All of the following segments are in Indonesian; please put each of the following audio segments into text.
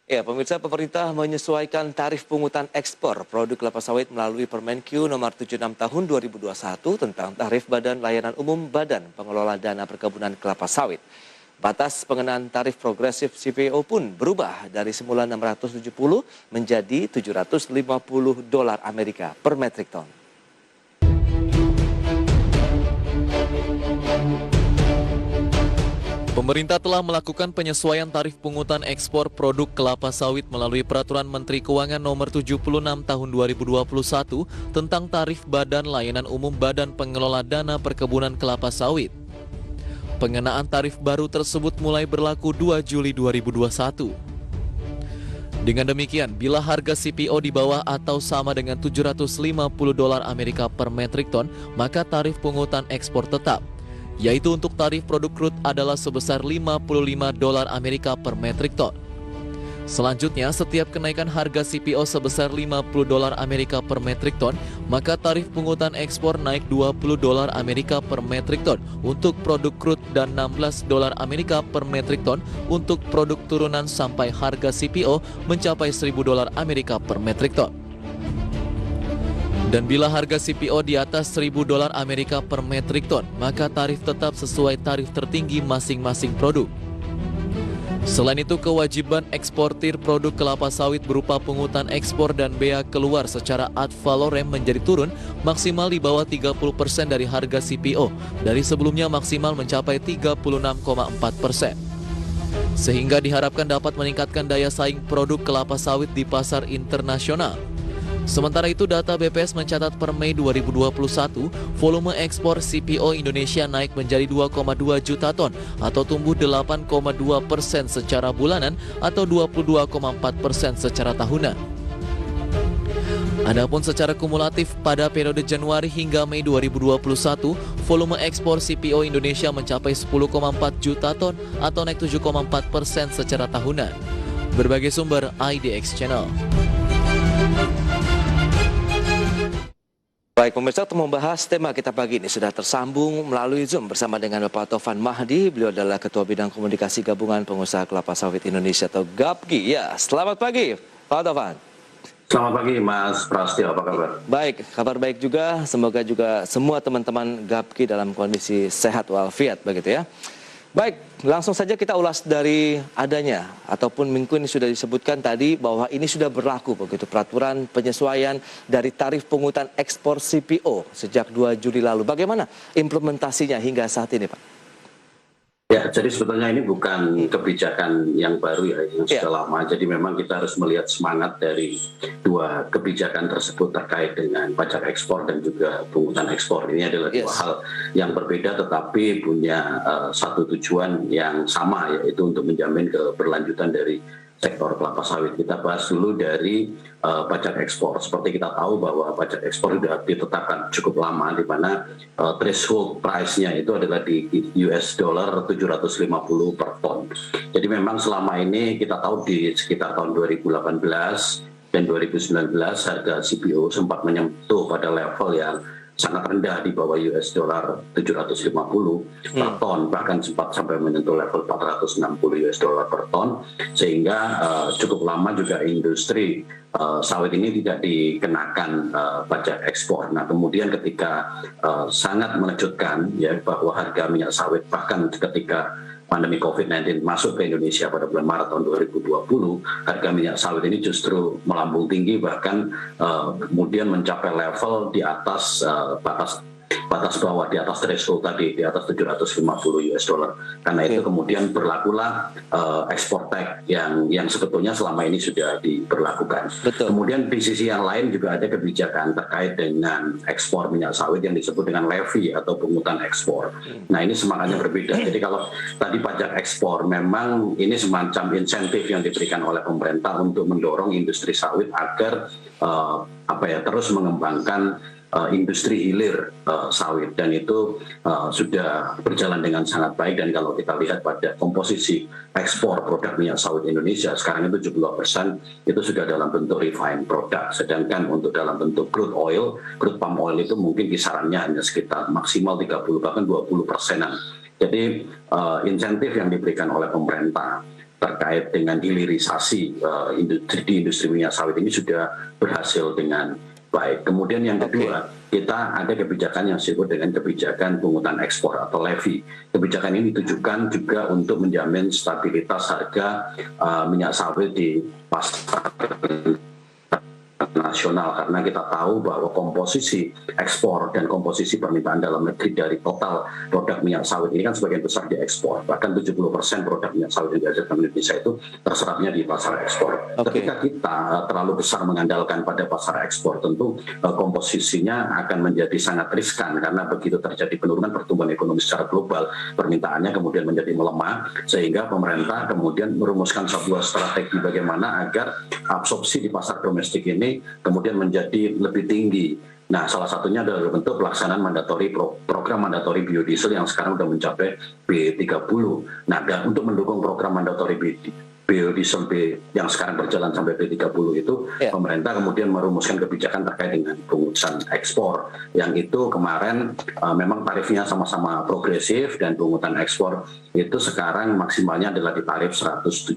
Ya, pemirsa, pemerintah menyesuaikan tarif pungutan ekspor produk kelapa sawit melalui Permenq nomor 76 tahun 2021 tentang tarif Badan Layanan Umum Badan Pengelola Dana Perkebunan Kelapa Sawit. Batas pengenaan tarif progresif CPO pun berubah dari semula 670 menjadi 750 dolar Amerika per metrik ton. Pemerintah telah melakukan penyesuaian tarif pungutan ekspor produk kelapa sawit melalui Peraturan Menteri Keuangan Nomor 76 Tahun 2021 tentang tarif Badan Layanan Umum Badan Pengelola Dana Perkebunan Kelapa Sawit. Pengenaan tarif baru tersebut mulai berlaku 2 Juli 2021. Dengan demikian, bila harga CPO di bawah atau sama dengan 750 dolar Amerika per metrik ton, maka tarif pungutan ekspor tetap, yaitu untuk tarif produk crude adalah sebesar 55 dolar Amerika per metrik ton. Selanjutnya, setiap kenaikan harga CPO sebesar 50 dolar Amerika per metrik ton, maka tarif pungutan ekspor naik 20 dolar Amerika per metrik ton untuk produk crude dan 16 dolar Amerika per metrik ton untuk produk turunan sampai harga CPO mencapai 1.000 dolar Amerika per metrik ton. Dan bila harga CPO di atas 1.000 dolar Amerika per metrik ton, maka tarif tetap sesuai tarif tertinggi masing-masing produk. Selain itu, kewajiban eksportir produk kelapa sawit berupa pungutan ekspor dan bea keluar secara ad valorem menjadi turun maksimal di bawah 30% dari harga CPO, dari sebelumnya maksimal mencapai 36,4%. Sehingga diharapkan dapat meningkatkan daya saing produk kelapa sawit di pasar internasional. Sementara itu, data BPS mencatat per Mei 2021, volume ekspor CPO Indonesia naik menjadi 2,2 juta ton atau tumbuh 8,2% secara bulanan atau 22,4% secara tahunan. Adapun secara kumulatif pada periode Januari hingga Mei 2021, volume ekspor CPO Indonesia mencapai 10,4 juta ton atau naik 7,4% secara tahunan. Berbagai sumber IDX Channel. Baik, pemirsa, untuk membahas tema kita pagi ini sudah tersambung melalui Zoom bersama dengan Bapak Taufan Mahdi. Beliau adalah Ketua Bidang Komunikasi Gabungan Pengusaha Kelapa Sawit Indonesia atau GAPKI. Ya, selamat pagi, Pak Taufan. Selamat pagi, Mas Prastio. Apa kabar? Baik, kabar baik juga. Semoga juga semua teman-teman GAPKI dalam kondisi sehat walafiat, begitu ya. Baik, langsung saja kita ulas dari adanya ataupun minggu ini sudah disebutkan tadi bahwa ini sudah berlaku begitu peraturan penyesuaian dari tarif pungutan ekspor CPO sejak 2 Juli lalu. Bagaimana implementasinya hingga saat ini, Pak? Ya, jadi sebetulnya ini bukan kebijakan yang baru ya, yang sudah lama. Jadi memang kita harus melihat semangat dari dua kebijakan tersebut terkait dengan pajak ekspor dan juga pungutan ekspor. Ini adalah dua hal yang berbeda tetapi punya satu tujuan yang sama, yaitu untuk menjamin keberlanjutan dari sektor kelapa sawit. Kita bahas dulu dari pajak ekspor. Seperti kita tahu bahwa pajak ekspor sudah ditetapkan cukup lama, di mana threshold price-nya itu adalah di US dollar 750 per ton. Jadi memang selama ini kita tahu di sekitar tahun 2018 dan 2019 harga CPO sempat menyentuh pada level yang sangat rendah di bawah US dollar 750 per ton, bahkan sempat sampai menyentuh level 460 US dollar per ton, sehingga cukup lama juga industri sawit ini tidak dikenakan pajak ekspor. Nah, kemudian ketika sangat mengejutkan ya bahwa harga minyak sawit bahkan ketika pandemi COVID-19 masuk ke Indonesia pada bulan Maret tahun 2020, harga minyak sawit ini justru melambung tinggi, bahkan kemudian mencapai level di atas batas bawah, di atas threshold tadi, di atas 750 US dollar. Karena itu kemudian berlakulah ekspor tax yang sebetulnya selama ini sudah diberlakukan. Betul. Kemudian di sisi yang lain juga ada kebijakan terkait dengan ekspor minyak sawit yang disebut dengan levy atau pungutan ekspor. Nah, ini semangatnya berbeda. Jadi kalau tadi pajak ekspor, memang ini semacam insentif yang diberikan oleh pemerintah untuk mendorong industri sawit agar terus mengembangkan industri hilir sawit, dan itu sudah berjalan dengan sangat baik. Dan kalau kita lihat pada komposisi ekspor produk minyak sawit Indonesia sekarang itu 70% itu sudah dalam bentuk refined product, sedangkan untuk dalam bentuk crude palm oil itu mungkin kisarannya hanya sekitar maksimal 30 bahkan 20%-an. Jadi insentif yang diberikan oleh pemerintah terkait dengan hilirisasi di industri minyak sawit ini sudah berhasil dengan baik. Kemudian yang kedua, kita ada kebijakan yang disebut dengan kebijakan pungutan ekspor atau levy. Kebijakan ini ditujukan juga untuk menjamin stabilitas harga minyak sawit di pasar nasional, karena kita tahu bahwa komposisi ekspor dan komposisi permintaan dalam negeri dari total produk minyak sawit ini kan sebagian besar diekspor. Bahkan 70% produk minyak sawit yang dihasilkan Indonesia itu terserapnya di pasar ekspor. Ketika kita terlalu besar mengandalkan pada pasar ekspor, tentu komposisinya akan menjadi sangat riskan, karena begitu terjadi penurunan pertumbuhan ekonomi secara global, permintaannya kemudian menjadi melemah, sehingga pemerintah kemudian merumuskan sebuah strategi bagaimana agar absorpsi di pasar domestik ini kemudian menjadi lebih tinggi. Nah, salah satunya adalah bentuk pelaksanaan program mandatori biodiesel yang sekarang sudah mencapai B30. Nah, dan untuk mendukung program mandatori biodiesel yang sekarang berjalan sampai B30 itu, pemerintah kemudian merumuskan kebijakan terkait dengan pungutan ekspor, yang itu kemarin memang tarifnya sama-sama progresif, dan pungutan ekspor itu sekarang maksimalnya adalah di tarif 175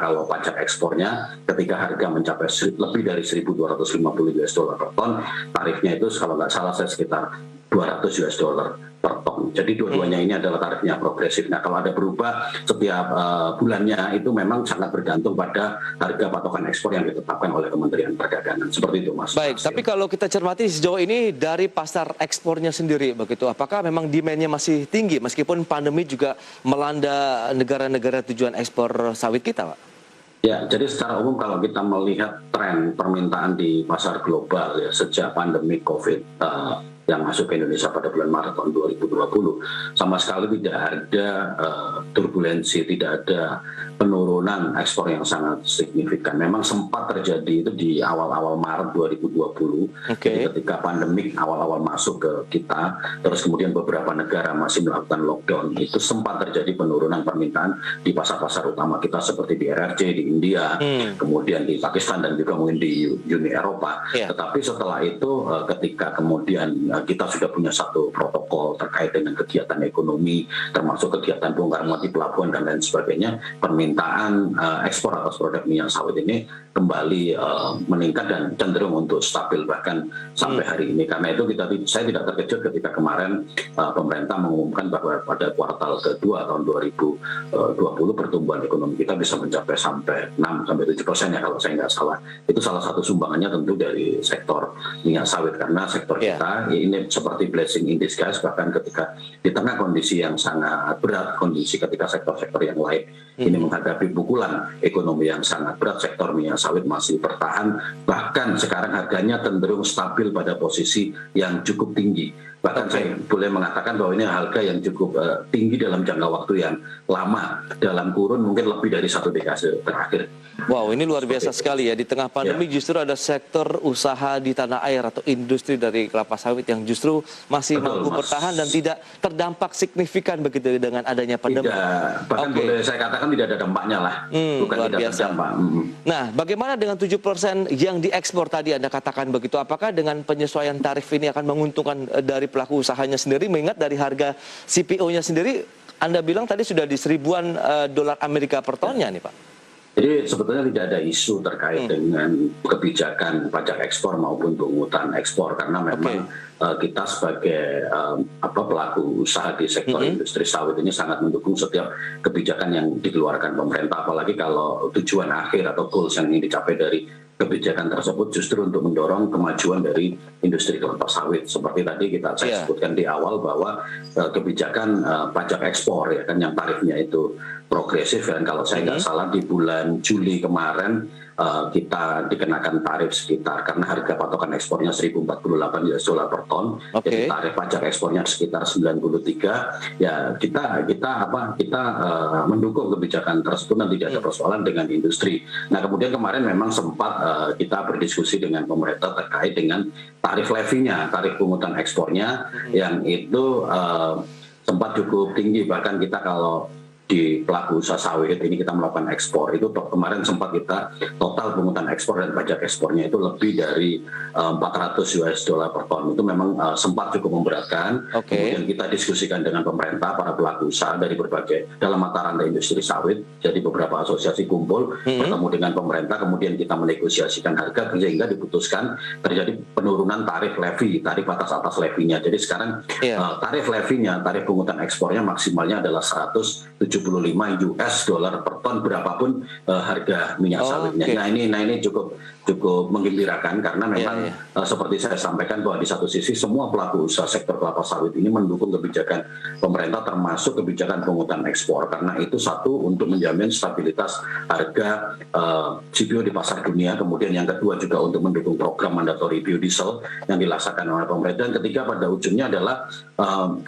kalau pajak ekspornya ketika harga mencapai lebih dari 1.250 US dollar per ton, tarifnya itu kalau nggak salah saya sekitar 200 US dollar per ton. Jadi dua-duanya ini adalah tarifnya progresif. Nah, kalau ada berubah setiap bulannya itu memang sangat bergantung pada harga patokan ekspor yang ditetapkan oleh Kementerian Perdagangan. Seperti itu, Mas. Baik, tapi kalau kita cermati sejauh ini dari pasar ekspornya sendiri begitu, apakah memang demand-nya masih tinggi meskipun pandemi juga melanda negara-negara tujuan ekspor sawit kita, Pak? Ya, jadi secara umum kalau kita melihat tren permintaan di pasar global ya sejak pandemi COVID yang masuk ke Indonesia pada bulan Maret tahun 2020, sama sekali tidak ada turbulensi, tidak ada penurunan ekspor yang sangat signifikan. Memang sempat terjadi itu di awal-awal Maret 2020, jadi ketika pandemik awal-awal masuk ke kita, terus kemudian beberapa negara masih melakukan lockdown, itu sempat terjadi penurunan permintaan di pasar-pasar utama kita seperti di RRC, di India, kemudian di Pakistan, dan juga mungkin di Uni Eropa. Tetapi setelah itu ketika kemudian kita sudah punya satu protokol terkait dengan kegiatan ekonomi, termasuk kegiatan bongkar muat di pelabuhan dan lain sebagainya, permintaan ekspor atas produk minyak sawit ini kembali meningkat dan cenderung untuk stabil bahkan sampai hari ini. Karena itu saya tidak terkejut ketika kemarin pemerintah mengumumkan bahwa pada kuartal kedua tahun 2020 pertumbuhan ekonomi kita bisa mencapai sampai 6-7% ya kalau saya nggak salah. Itu salah satu sumbangannya tentu dari sektor minyak sawit, karena sektor kita ini seperti blessing in disguise, bahkan ketika di tengah kondisi yang sangat berat, kondisi ketika sektor-sektor yang lain ini menghadapi pukulan ekonomi yang sangat berat, sektor minyak sawit masih bertahan, bahkan sekarang harganya cenderung stabil pada posisi yang cukup tinggi. Bahkan saya boleh mengatakan bahwa ini harga yang cukup tinggi dalam jangka waktu yang lama, dalam kurun mungkin lebih dari 1 dekade terakhir. Wow, ini luar biasa sekali ya. Di tengah pandemi justru ada sektor usaha di tanah air atau industri dari kelapa sawit yang justru masih mampu bertahan dan tidak terdampak signifikan begitu dengan adanya pandemi. Bahkan boleh saya katakan tidak ada dampaknya lah. Bukan luar tidak biasa. terdampak. Nah, bagaimana dengan 7% yang diekspor tadi Anda katakan begitu? Apakah dengan penyesuaian tarif ini akan menguntungkan dari pelaku usahanya sendiri, mengingat dari harga CPO-nya sendiri Anda bilang tadi sudah di $1.000-an dolar Amerika per tonnya nih, Pak? Jadi sebetulnya tidak ada isu terkait dengan kebijakan pajak ekspor maupun pungutan ekspor, karena memang kita sebagai pelaku usaha di sektor industri sawit ini sangat mendukung setiap kebijakan yang dikeluarkan pemerintah, apalagi kalau tujuan akhir atau goals yang ingin dicapai dari kebijakan tersebut justru untuk mendorong kemajuan dari industri kelapa sawit. Seperti tadi saya sebutkan di awal bahwa kebijakan pajak ekspor ya kan yang tarifnya itu progresif, dan kalau saya nggak salah di bulan Juli kemarin kita dikenakan tarif sekitar, karena harga patokan ekspornya 1.048 US dollar per ton, jadi tarif pajak ekspornya sekitar 93. Ya kita mendukung kebijakan tersebut dan tidak ada persoalan dengan industri. Nah, kemudian kemarin memang sempat kita berdiskusi dengan pemerintah terkait dengan tarif levinya, tarif pungutan ekspornya yang itu sempat cukup tinggi, bahkan kita kalau di pelaku usaha sawit ini kita melakukan ekspor itu kemarin sempat kita total pungutan ekspor dan pajak ekspornya itu lebih dari 400 US dollar per ton. Itu memang sempat cukup memberatkan. Kemudian kita diskusikan dengan pemerintah, para pelaku usaha dari berbagai dalam mata rantai industri sawit. Jadi beberapa asosiasi kumpul bertemu dengan pemerintah, kemudian kita menegosiasikan harga sehingga diputuskan terjadi penurunan tarif levy, tarif atas levinya. Jadi sekarang tarif levinya, tarif pungutan ekspornya maksimalnya adalah 175 US dollar per ton berapapun harga minyak sawitnya. Nah ini cukup menggembirakan karena memang seperti saya sampaikan bahwa di satu sisi semua pelaku usaha sektor kelapa sawit ini mendukung kebijakan pemerintah termasuk kebijakan pungutan ekspor karena itu satu untuk menjamin stabilitas harga CPO di pasar dunia, kemudian yang kedua juga untuk mendukung program mandatory biodiesel yang dilaksanakan oleh pemerintah, dan ketiga pada ujungnya adalah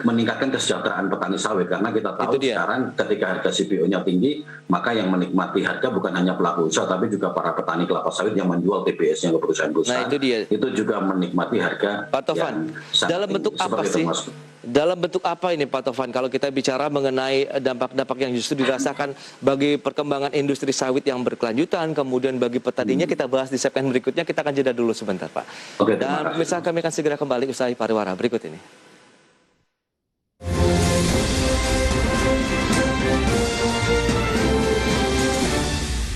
meningkatkan kesejahteraan petani sawit karena kita tahu sekarang ketika harga CPO-nya tinggi maka yang menikmati harga bukan hanya pelaku usaha tapi juga para petani kelapa sawit yang menjual TBS-nya ke perusahaan-perusahaan. Nah, itu juga menikmati harga. Pak Tovan, dalam bentuk apa sih? Dalam bentuk apa ini Pak Tovan kalau kita bicara mengenai dampak-dampak yang justru dirasakan bagi perkembangan industri sawit yang berkelanjutan, kemudian bagi petaninya kita bahas di segmen berikutnya. Kita akan jeda dulu sebentar Pak. Dan pemirsa kami akan segera kembali usai pariwara berikut ini.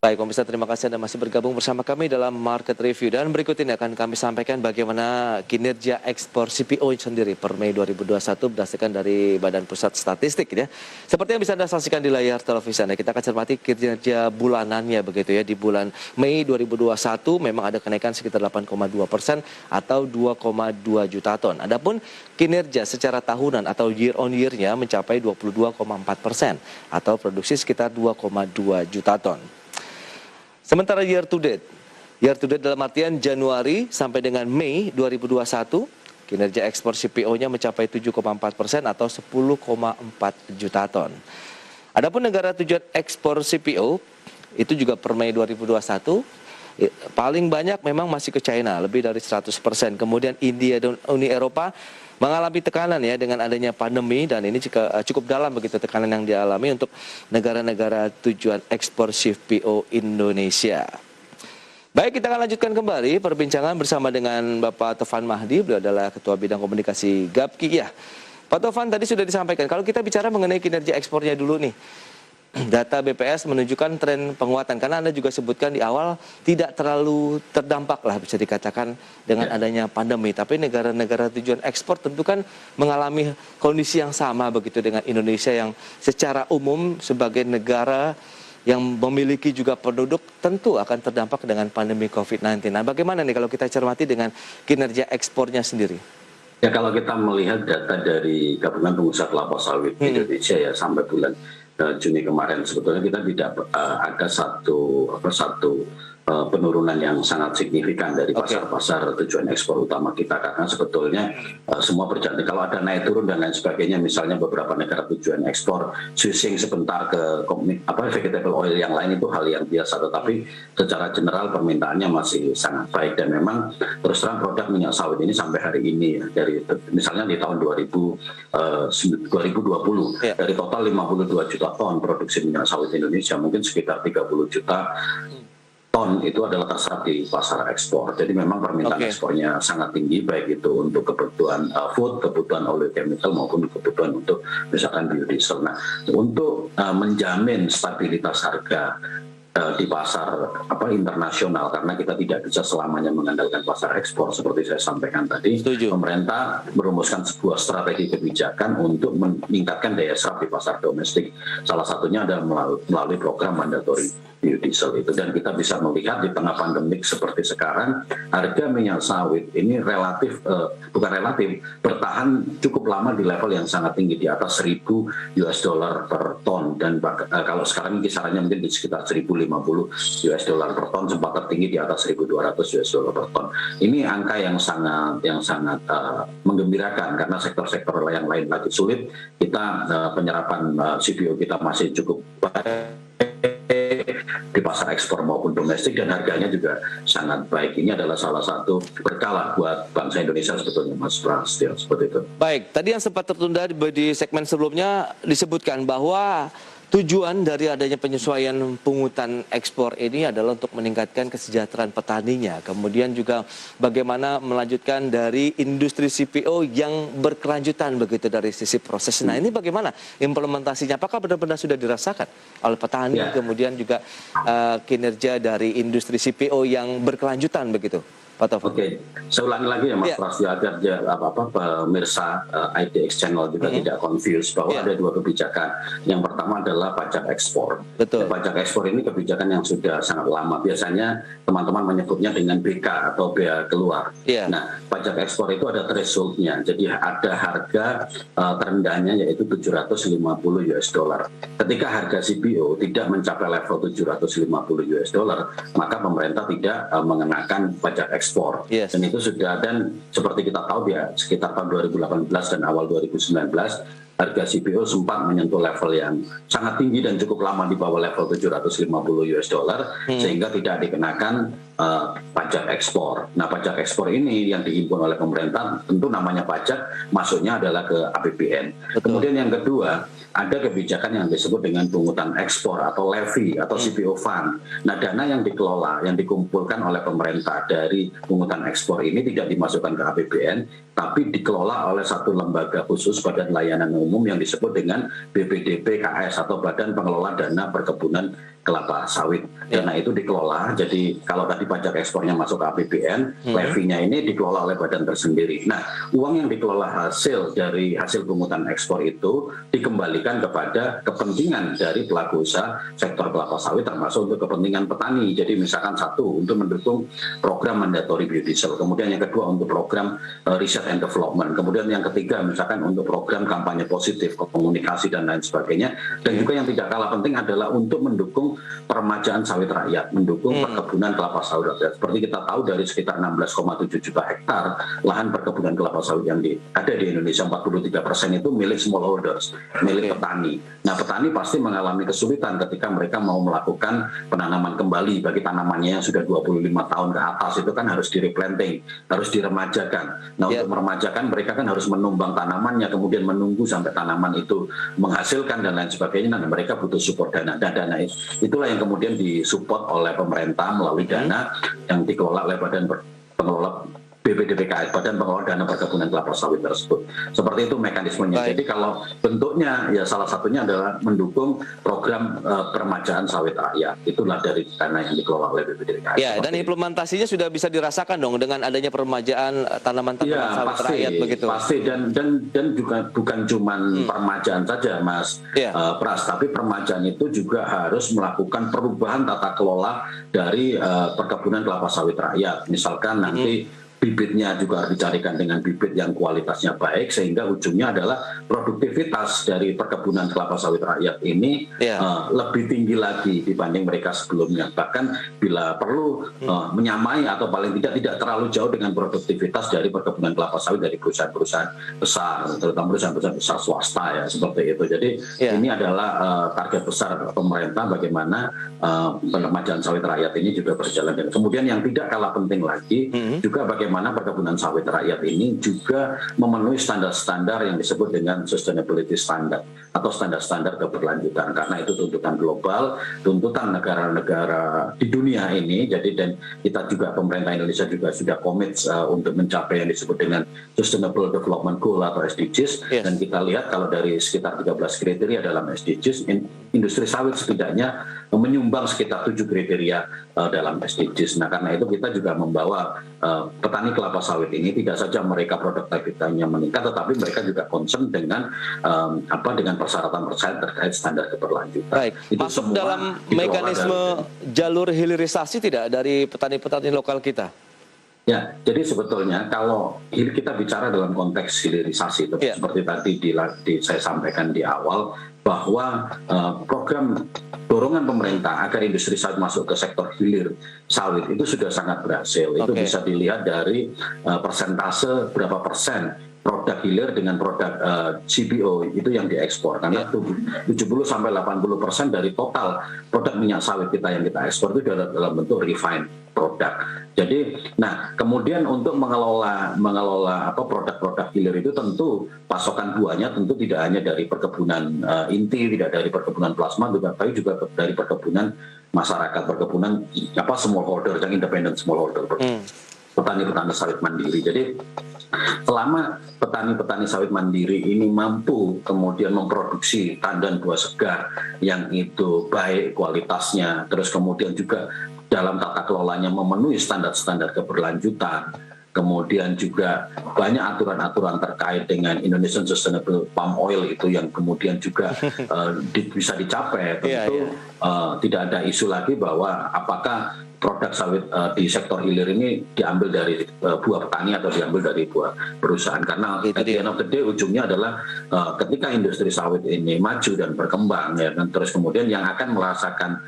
Baik, pemirsa, terima kasih Anda masih bergabung bersama kami dalam Market Review. Dan berikut ini akan kami sampaikan bagaimana kinerja ekspor CPO sendiri per Mei 2021 berdasarkan dari Badan Pusat Statistik. Ya. Seperti yang bisa Anda saksikan di layar televisi Anda, kita akan cermati kinerja bulanannya begitu ya. Di bulan Mei 2021 memang ada kenaikan sekitar 8,2% atau 2,2 juta ton. Adapun kinerja secara tahunan atau year on year-nya mencapai 22,4% atau produksi sekitar 2,2 juta ton. Sementara year to date dalam artian Januari sampai dengan Mei 2021, kinerja ekspor CPO-nya mencapai 7,4% atau 10,4 juta ton. Adapun negara tujuan ekspor CPO itu juga per Mei 2021 paling banyak memang masih ke China, lebih dari 100%. Kemudian India dan Uni Eropa mengalami tekanan ya dengan adanya pandemi, dan ini cukup dalam begitu tekanan yang dialami untuk negara-negara tujuan ekspor CPO Indonesia. Baik, kita akan lanjutkan kembali perbincangan bersama dengan Bapak Tovan Mahdi, beliau adalah Ketua Bidang Komunikasi GAPKI ya. Pak Tovan, tadi sudah disampaikan, kalau kita bicara mengenai kinerja ekspornya dulu nih, data BPS menunjukkan tren penguatan, karena Anda juga sebutkan di awal tidak terlalu terdampak lah bisa dikatakan dengan adanya pandemi. Tapi negara-negara tujuan ekspor tentu kan mengalami kondisi yang sama begitu dengan Indonesia yang secara umum sebagai negara yang memiliki juga penduduk tentu akan terdampak dengan pandemi COVID-19. Nah, bagaimana nih kalau kita cermati dengan kinerja ekspornya sendiri? Ya, kalau kita melihat data dari Gabungan Pengusaha Kelapa Sawit Indonesia ya sampai bulan Juni kemarin, sebetulnya kita tidak ada satu penurunan yang sangat signifikan dari pasar-pasar tujuan ekspor utama kita, karena sebetulnya semua berjalan. Kalau ada naik turun dan lain sebagainya, misalnya beberapa negara tujuan ekspor switching sebentar ke vegetable oil yang lain, itu hal yang biasa, tetapi secara general permintaannya masih sangat baik. Dan memang terus terang produk minyak sawit ini sampai hari ini dari misalnya di tahun 2020 dari total 52 juta ton produksi minyak sawit Indonesia, mungkin sekitar 30 juta ton itu adalah terserap di pasar ekspor. Jadi memang permintaan ekspornya sangat tinggi, baik itu untuk kebutuhan food, kebutuhan oleochemical maupun kebutuhan untuk misalkan biodiesel. Nah, untuk menjamin stabilitas harga di pasar internasional, karena kita tidak bisa selamanya mengandalkan pasar ekspor seperti saya sampaikan tadi. Pemerintah merumuskan sebuah strategi kebijakan untuk meningkatkan daya serap di pasar domestik. Salah satunya adalah melalui program mandatory biodiesel itu, dan kita bisa melihat di tengah pandemik seperti sekarang harga minyak sawit ini bertahan cukup lama di level yang sangat tinggi, di atas 1.000 US dollar per ton, dan kalau sekarang kisarannya mungkin di sekitar 1.050 US dollar per ton, sempat tertinggi di atas 1.200 US dollar per ton. Ini angka yang sangat menggembirakan, karena sektor-sektor yang lain lagi sulit. Kita penyerapan CPO kita masih cukup baik di pasar ekspor maupun domestik, dan harganya juga sangat baik. Ini adalah salah satu berkala buat bangsa Indonesia sebetulnya, Mas Prasetyo, seperti itu. Baik, tadi yang sempat tertunda di segmen sebelumnya disebutkan bahwa tujuan dari adanya penyesuaian pungutan ekspor ini adalah untuk meningkatkan kesejahteraan petaninya. Kemudian juga bagaimana melanjutkan dari industri CPO yang berkelanjutan begitu dari sisi proses. Nah, ini bagaimana implementasinya? Apakah benar-benar sudah dirasakan oleh petani? Kemudian juga kinerja dari industri CPO yang berkelanjutan begitu, Pak Taufik? Oke, saya ulangi lagi ya Mas Prasetyo agar pemirsa IDX Channel juga tidak confused bahwa ada dua kebijakan. Yang pertama adalah pajak ekspor. Betul. Pajak ekspor ini kebijakan yang sudah sangat lama. Biasanya teman-teman menyebutnya dengan BK atau bea keluar. Nah, pajak ekspor itu ada thresholdnya. Jadi ada harga terendahnya yaitu 750 US dollar. Ketika harga CPO tidak mencapai level 750 US dollar, maka pemerintah tidak mengenakan pajak ekspor. Dan itu sudah, dan seperti kita tahu ya sekitar tahun 2018 dan awal 2019 harga CPO sempat menyentuh level yang sangat tinggi dan cukup lama di bawah level 750 US dollar sehingga tidak dikenakan pajak ekspor. Nah, pajak ekspor ini yang dihimpun oleh pemerintah tentu namanya pajak, masuknya adalah ke APBN. Kemudian yang kedua, ada kebijakan yang disebut dengan pungutan ekspor atau levy atau CPO fund. Nah, dana yang dikelola, yang dikumpulkan oleh pemerintah dari pungutan ekspor ini tidak dimasukkan ke APBN, tapi dikelola oleh satu lembaga khusus Badan Layanan Umum yang disebut dengan BPDPKS atau Badan Pengelola Dana Perkebunan Kelapa Sawit. Dana itu dikelola, jadi kalau tadi pajak ekspornya masuk ke APBN, levy-nya ini dikelola oleh badan tersendiri. Nah, uang yang dikelola dari hasil pungutan ekspor itu dikembalikan kepada kepentingan dari pelaku usaha sektor kelapa sawit, termasuk untuk kepentingan petani. Jadi misalkan satu, untuk mendukung program mandatory biodiesel, kemudian yang kedua untuk program research and development, kemudian yang ketiga misalkan untuk program kampanye positif, komunikasi dan lain sebagainya, dan juga yang tidak kalah penting adalah untuk mendukung peremajaan sawit rakyat, mendukung perkebunan kelapa sawit rakyat. Seperti kita tahu dari sekitar 16,7 juta hektar lahan perkebunan kelapa sawit yang ada di Indonesia, 43% itu milik smallholders, milik petani. Nah, petani pasti mengalami kesulitan ketika mereka mau melakukan penanaman kembali bagi tanamannya yang sudah 25 tahun ke atas, itu kan harus di-replanting, harus diremajakan. Nah, untuk meremajakan mereka kan harus menumbang tanamannya, kemudian menunggu sampai tanaman itu menghasilkan dan lain sebagainya. Nah, mereka butuh support dana. Dan dana itulah yang kemudian disupport oleh pemerintah melalui dana yang dikelola oleh Badan Pengelola BPDPKS, Badan Pengelola Dana Perkebunan Kelapa Sawit tersebut. Seperti itu mekanismenya. Jadi kalau bentuknya ya salah satunya adalah mendukung program peremajaan sawit rakyat. Itulah dari dana yang dikelola oleh BPDPKS. Ya, dan implementasinya sudah bisa dirasakan dong dengan adanya peremajaan tanaman-tanaman sawit rakyat begitu. Pasti, dan juga bukan cuma peremajaan saja, Mas Pras, tapi peremajaan itu juga harus melakukan perubahan tata kelola dari perkebunan kelapa sawit rakyat. Misalkan nanti bibitnya juga harus dicarikan dengan bibit yang kualitasnya baik, sehingga ujungnya adalah produktivitas dari perkebunan kelapa sawit rakyat ini lebih tinggi lagi dibanding mereka sebelumnya. Bahkan bila perlu menyamai atau paling tidak terlalu jauh dengan produktivitas dari perkebunan kelapa sawit dari perusahaan-perusahaan besar, terutama perusahaan-perusahaan besar swasta ya, seperti itu. Jadi ini adalah target besar pemerintah bagaimana peremajaan sawit rakyat ini juga berjalan. Dan kemudian yang tidak kalah penting lagi juga bagaimana perkebunan sawit rakyat ini juga memenuhi standar-standar yang disebut dengan sustainability standard atau standar-standar keberlanjutan, karena itu tuntutan global, tuntutan negara-negara di dunia ini. Jadi dan kita juga, pemerintah Indonesia juga sudah komit untuk mencapai yang disebut dengan Sustainable Development Goal atau SDGs. Dan kita lihat kalau dari sekitar 13 kriteria dalam SDGs, industri sawit setidaknya menyumbang sekitar 7 kriteria dalam SDGs. Nah, karena itu kita juga membawa petani kelapa sawit ini tidak saja mereka produktivitasnya meningkat, tetapi mereka juga concern dengan dengan persyaratan-persyaratan terkait standar keberlanjutan. Baik, itu masuk dalam mekanisme jalur hilirisasi tidak dari petani-petani lokal kita? Ya, jadi sebetulnya kalau kita bicara dalam konteks hilirisasi, seperti tadi saya sampaikan di awal, bahwa program dorongan pemerintah agar industri sawit masuk ke sektor hilir sawit itu sudah sangat berhasil. Itu bisa dilihat dari persentase berapa persen produk hilir dengan produk CPO itu yang diekspor, karena 70-80% dari total produk minyak sawit kita yang kita ekspor itu dalam bentuk refined produk. Jadi, nah kemudian untuk mengelola produk-produk hilir itu tentu pasokan buahnya tentu tidak hanya dari perkebunan inti, tidak dari perkebunan plasma, tapi juga dari perkebunan masyarakat, perkebunan smallholder, yang independent smallholder. Petani-petani sawit mandiri. Jadi selama petani-petani sawit mandiri ini mampu kemudian memproduksi tandan buah segar yang itu baik kualitasnya, terus kemudian juga dalam tata kelolanya memenuhi standar-standar keberlanjutan, kemudian juga banyak aturan-aturan terkait dengan Indonesian Sustainable Palm Oil itu yang kemudian juga bisa dicapai, tentu tidak ada isu lagi bahwa apakah produk sawit di sektor hilir ini diambil dari buah petani atau diambil dari buah perusahaan, karena at the end of the day ujungnya adalah ketika industri sawit ini maju dan berkembang ya, dan terus kemudian yang akan merasakan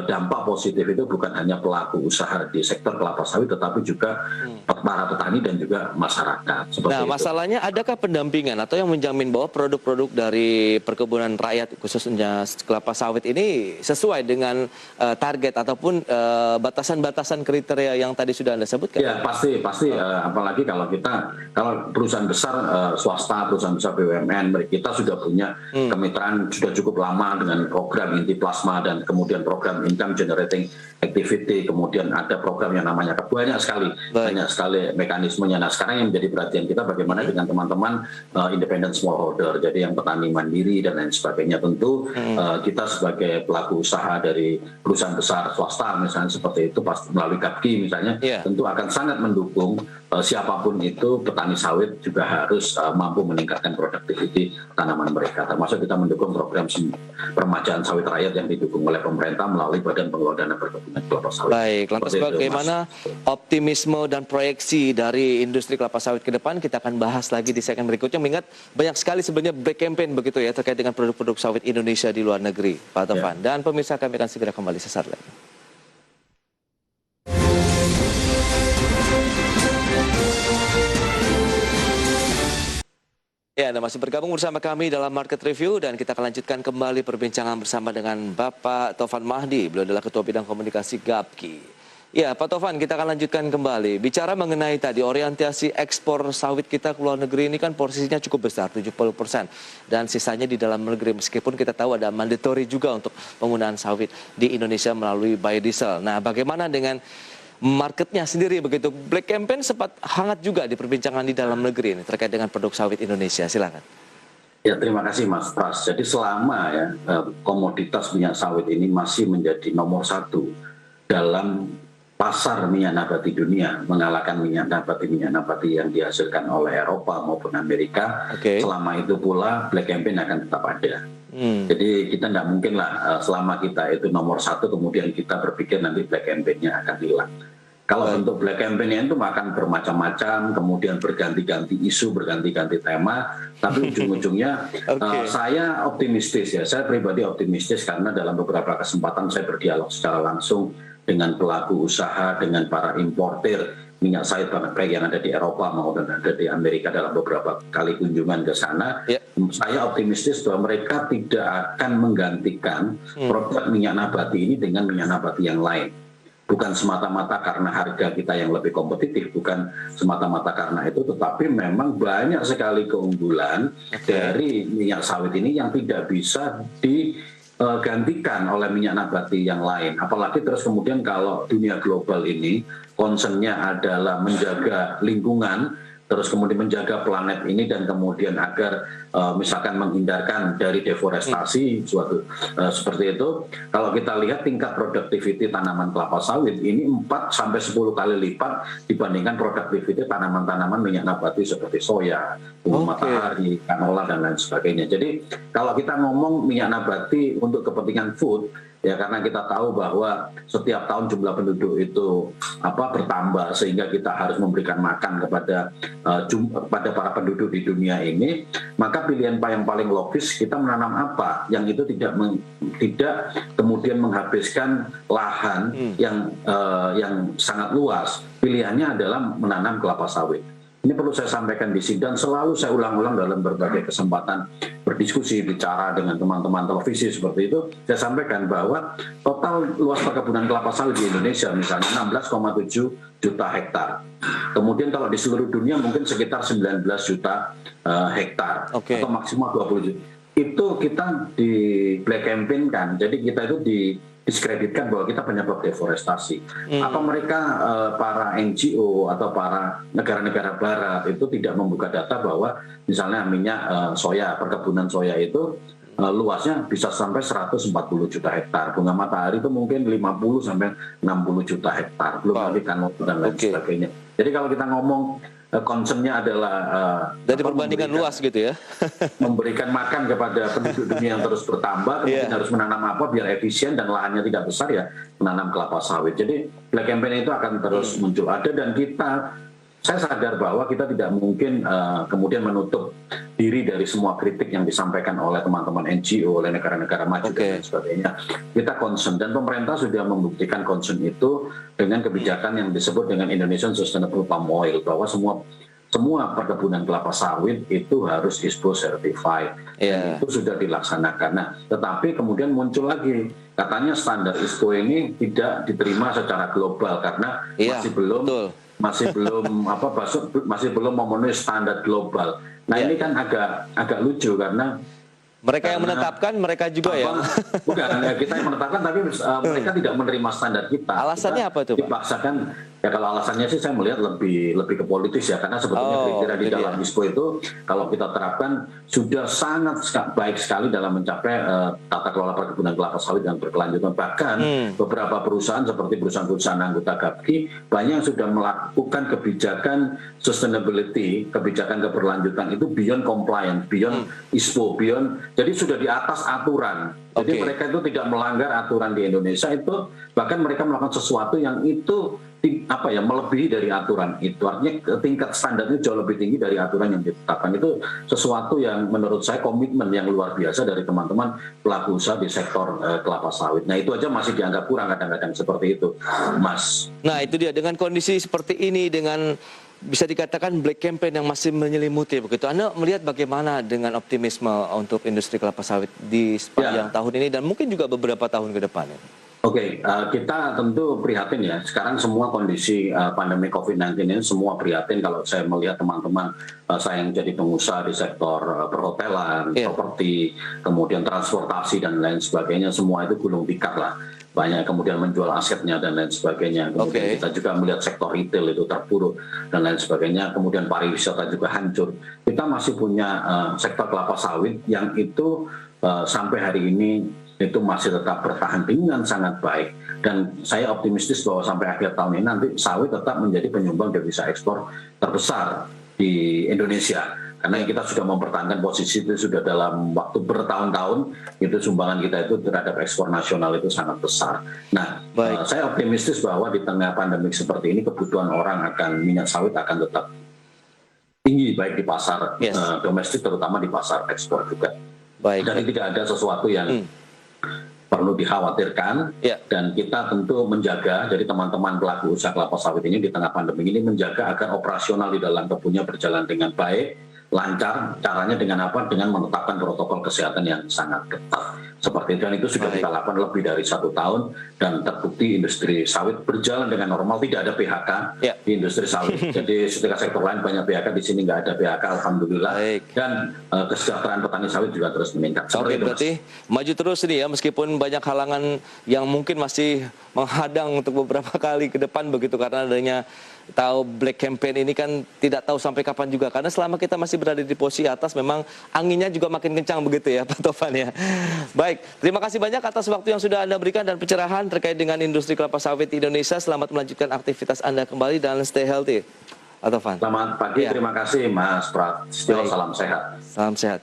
dampak positif itu bukan hanya pelaku usaha di sektor kelapa sawit tetapi juga para petani dan juga masyarakat. Nah, masalahnya adakah pendampingan atau yang menjamin bahwa produk-produk dari perkebunan rakyat khususnya kelapa sawit ini sesuai dengan target ataupun batasan-batasan kriteria yang tadi sudah Anda sebutkan? Ya pasti apalagi kalau perusahaan besar swasta, perusahaan besar BUMN, kita sudah punya kemitraan sudah cukup lama dengan program inti plasma dan kemudian program income generating activity, kemudian ada program yang namanya banyak sekali mekanismenya. Nah sekarang yang menjadi perhatian kita bagaimana dengan teman-teman independent smallholder, jadi yang petani mandiri dan lain sebagainya. Tentu kita sebagai pelaku usaha dari perusahaan besar swasta misalnya seperti itu pasti melalui GAPKI misalnya, tentu akan sangat mendukung siapapun itu petani sawit juga harus mampu meningkatkan produktiviti tanaman mereka, termasuk kita mendukung program permajaan sawit rakyat yang didukung oleh pemerintah melalui Badan Pengelola Dana Perkebunan Kelapa Sawit. Baik, lantas bagaimana optimisme dan proyeksi dari industri kelapa sawit ke depan kita akan bahas lagi di segmen berikutnya, mengingat banyak sekali sebenarnya black campaign begitu ya terkait dengan produk-produk sawit Indonesia di luar negeri, Pak Tovan. Dan pemirsa, kami akan segera kembali sesaat lagi. Ya, Anda masih bergabung bersama kami dalam Market Review dan kita akan lanjutkan kembali perbincangan bersama dengan Bapak Tovan Mahdi. Beliau adalah Ketua Bidang Komunikasi GAPKI. Ya, Pak Tovan, kita akan lanjutkan kembali. Bicara mengenai tadi orientasi ekspor sawit kita ke luar negeri ini kan posisinya cukup besar, 70%. Dan sisanya di dalam negeri, meskipun kita tahu ada mandatory juga untuk penggunaan sawit di Indonesia melalui biodiesel. Nah, bagaimana dengan marketnya sendiri begitu? Black campaign sempat hangat juga di perbincangan di dalam negeri ini terkait dengan produk sawit Indonesia. Silakan. Ya, terima kasih Mas Pras. Jadi selama komoditas minyak sawit ini masih menjadi nomor 1 dalam pasar minyak nabati dunia, mengalahkan minyak nabati yang dihasilkan oleh Eropa maupun Amerika, selama itu pula black campaign akan tetap ada. Jadi kita tidak mungkin lah selama kita itu nomor 1 kemudian kita berpikir nanti black campaign-nya akan hilang. Kalau bentuk black campaign itu akan bermacam-macam, kemudian berganti-ganti isu, berganti-ganti tema, tapi ujung-ujungnya saya optimistis ya, saya pribadi optimistis karena dalam beberapa kesempatan saya berdialog secara langsung dengan pelaku usaha, dengan para importer minyak sawit baik yang ada di Eropa maupun ada di Amerika dalam beberapa kali kunjungan ke sana. Saya optimistis bahwa mereka tidak akan menggantikan produk minyak nabati ini dengan minyak nabati yang lain. Bukan semata-mata karena harga kita yang lebih kompetitif, bukan semata-mata karena itu, tetapi memang banyak sekali keunggulan dari minyak sawit ini yang tidak bisa digantikan oleh minyak nabati yang lain. Apalagi terus kemudian kalau dunia global ini concernnya adalah menjaga lingkungan, terus kemudian menjaga planet ini dan kemudian agar misalkan menghindarkan dari deforestasi suatu seperti itu. Kalau kita lihat tingkat produktiviti tanaman kelapa sawit ini 4-10 kali lipat dibandingkan produktiviti tanaman-tanaman minyak nabati seperti soya, bunga matahari, canola dan lain sebagainya. Jadi kalau kita ngomong minyak nabati untuk kepentingan food, ya karena kita tahu bahwa setiap tahun jumlah penduduk itu bertambah sehingga kita harus memberikan makan kepada para penduduk di dunia ini, maka pilihan yang paling logis kita menanam apa yang itu tidak kemudian menghabiskan lahan yang sangat luas. Pilihannya adalah menanam kelapa sawit. ini perlu saya sampaikan di sini dan selalu saya ulang-ulang dalam berbagai kesempatan berdiskusi, bicara dengan teman-teman televisi seperti itu, saya sampaikan bahwa total luas perkebunan kelapa sawit di Indonesia misalnya 16,7 juta hektar. Kemudian kalau di seluruh dunia mungkin sekitar 19 juta hektar atau maksimal 20 juta. Itu kita di black campaign kan, jadi kita itu diskreditkan bahwa kita penyebab deforestasi. Apa mereka para NGO atau para negara-negara barat itu tidak membuka data bahwa misalnya minyak soya, perkebunan soya itu luasnya bisa sampai 140 juta hektar. Bunga matahari itu mungkin 50 sampai 60 juta hektar. Belum lagi kanopi dan lain sebagainya. Jadi kalau kita ngomong concernnya adalah dari perbandingan luas gitu ya. memberikan makan kepada penduduk dunia yang terus bertambah, kemudian harus menanam apa biar efisien dan lahannya tidak besar, ya menanam kelapa sawit. Jadi black campaign itu akan terus muncul ada, dan saya sadar bahwa kita tidak mungkin kemudian menutup diri dari semua kritik yang disampaikan oleh teman-teman NGO, oleh negara-negara maju dan lain sebagainya. Kita concern, dan pemerintah sudah membuktikan concern itu dengan kebijakan yang disebut dengan Indonesian Sustainable Palm Oil, bahwa semua perkebunan kelapa sawit itu harus ISPO certified. Dan itu sudah dilaksanakan. Nah, tetapi kemudian muncul lagi, katanya standar ISPO ini tidak diterima secara global karena masih belum memenuhi standar global. Nah, ini kan agak lucu karena mereka yang menetapkan, mereka juga ya. Bukan, kita yang menetapkan, tapi mereka tidak menerima standar kita. Alasannya apa itu, Pak? Dipaksakan, ya kalau alasannya sih saya melihat lebih ke politis ya, karena sebetulnya kriteria di dalam ISPO itu kalau kita terapkan sudah sangat baik sekali dalam mencapai tata kelola perkebunan kelapa sawit yang berkelanjutan. Bahkan beberapa perusahaan seperti perusahaan-perusahaan anggota GAPKI banyak yang sudah melakukan kebijakan sustainability, kebijakan keberlanjutan itu beyond compliance, beyond ISPO, jadi sudah di atas aturan. Jadi mereka itu tidak melanggar aturan di Indonesia, itu bahkan mereka melakukan sesuatu yang itu melebihi dari aturan itu. Artinya tingkat standarnya jauh lebih tinggi dari aturan yang ditetapkan. Itu sesuatu yang menurut saya komitmen yang luar biasa dari teman-teman pelaku usaha di sektor kelapa sawit. Nah, itu aja masih dianggap kurang kadang-kadang seperti itu, Mas. Nah, itu dia, dengan kondisi seperti ini, dengan bisa dikatakan black campaign yang masih menyelimuti begitu, Anda melihat bagaimana dengan optimisme untuk industri kelapa sawit di sepanjang tahun ini dan mungkin juga beberapa tahun ke depan? Kita tentu prihatin ya. Sekarang semua kondisi pandemi COVID-19 ini semua prihatin. Kalau saya melihat teman-teman saya yang jadi pengusaha di sektor perhotelan, properti, kemudian transportasi dan lain sebagainya, semua itu gulung tikar lah. Banyak kemudian menjual asetnya dan lain sebagainya. Kemudian kita juga melihat sektor retail itu terpuruk dan lain sebagainya. Kemudian pariwisata juga hancur. Kita masih punya sektor kelapa sawit yang itu sampai hari ini itu masih tetap bertahan dengan sangat baik. Dan saya optimistis bahwa sampai akhir tahun ini nanti sawit tetap menjadi penyumbang devisa ekspor terbesar di Indonesia. Karena kita sudah mempertahankan posisi itu sudah dalam waktu bertahun-tahun, itu sumbangan kita itu terhadap ekspor nasional itu sangat besar. Nah, saya optimistis bahwa di tengah pandemi seperti ini kebutuhan orang akan minyak sawit akan tetap tinggi, baik di pasar domestik terutama di pasar ekspor juga. Jadi tidak ada sesuatu yang perlu dikhawatirkan, dan kita tentu menjaga, jadi teman-teman pelaku usaha kelapa sawit ini di tengah pandemi ini menjaga agar operasional di dalam kebunnya berjalan dengan baik, lancar. Caranya dengan apa? Dengan menetapkan protokol kesehatan yang sangat ketat seperti itu, dan itu sudah kita lakukan lebih dari 1 tahun, dan terbukti industri sawit berjalan dengan normal, tidak ada PHK di industri sawit. Jadi ketika sektor lain banyak PHK, di sini nggak ada PHK, alhamdulillah. Dan kesejahteraan petani sawit juga terus meningkat. Berarti maju terus ini ya, meskipun banyak halangan yang mungkin masih menghadang untuk beberapa kali ke depan begitu, karena adanya black campaign ini kan tidak tahu sampai kapan juga, karena selama kita masih berada di posisi atas memang anginnya juga makin kencang begitu ya Pak Tovan ya. Baik, terima kasih banyak atas waktu yang sudah Anda berikan dan pencerahan terkait dengan industri kelapa sawit di Indonesia. Selamat melanjutkan aktivitas Anda kembali dan stay healthy, Pak Tovan. Selamat pagi, terima kasih Mas Pratistyo, salam sehat. Salam sehat.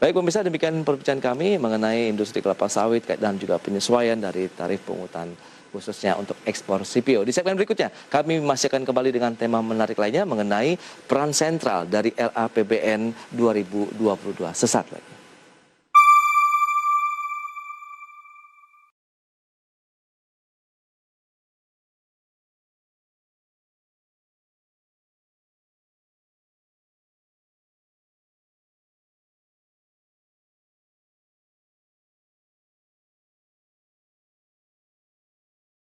Baik pemirsa, demikian perbincangan kami mengenai industri kelapa sawit dan juga penyesuaian dari tarif pungutan khususnya untuk ekspor CPO. Di segmen berikutnya, kami masih akan kembali dengan tema menarik lainnya mengenai peran sentral dari LAPBN 2022. Sesaat lagi.